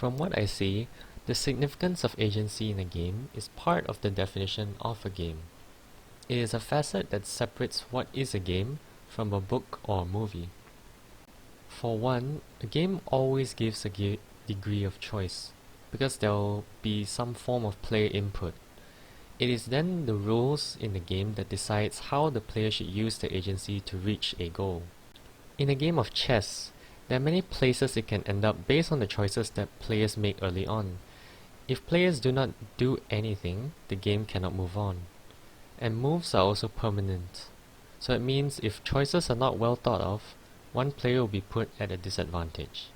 From what I see, the significance of agency in a game is part of the definition of a game. It is a facet that separates what is a game from a book or movie. For one, a game always gives a degree of choice, because there will be some form of player input. It is then the rules in the game that decides how the player should use their agency to reach a goal. In a game of chess, there are many places it can end up based on the choices that players make early on. If players do not do anything, the game cannot move on. And moves are also permanent. So it means if choices are not well thought of, one player will be put at a disadvantage.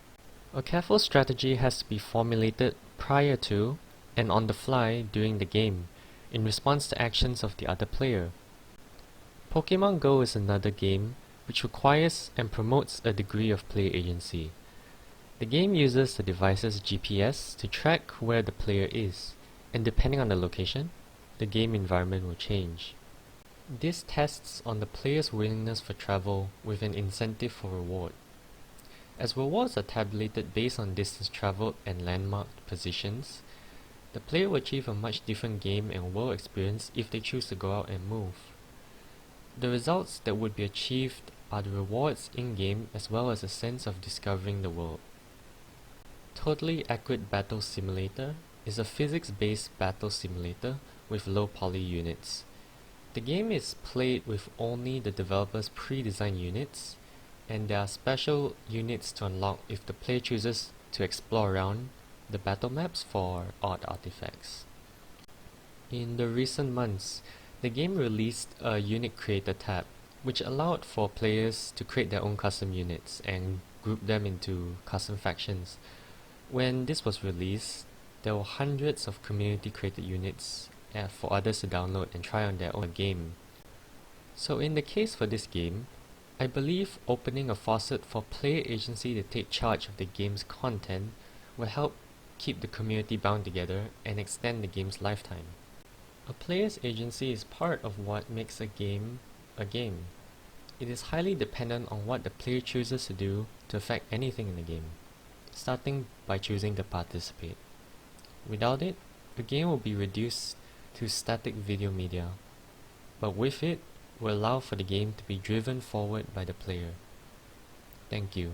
A careful strategy has to be formulated prior to and on the fly during the game, in response to actions of the other player. Pokemon Go is another game which requires and promotes a degree of player agency. The game uses the device's GPS to track where the player is, and depending on the location, the game environment will change. This tests on the player's willingness for travel with an incentive for reward. As rewards are tabulated based on distance traveled and landmarked positions, the player will achieve a much different game and world experience if they choose to go out and move. The results that would be achieved are the rewards in-game as well as a sense of discovering the world. Totally Accurate Battle Simulator is a physics-based battle simulator with low-poly units. The game is played with only the developer's pre-designed units, and there are special units to unlock if the player chooses to explore around the battle maps for odd artifacts. In the recent months, the game released a Unit Creator tab, which allowed for players to create their own custom units and group them into custom factions. When this was released, there were hundreds of community-created units for others to download and try on their own game. So in the case for this game, I believe opening a faucet for player agency to take charge of the game's content will help keep the community bound together and extend the game's lifetime. A player's agency is part of what makes a game a game. It is highly dependent on what the player chooses to do to affect anything in the game, starting by choosing to participate. Without it, the game will be reduced to static video media, but with it, will allow for the game to be driven forward by the player. Thank you.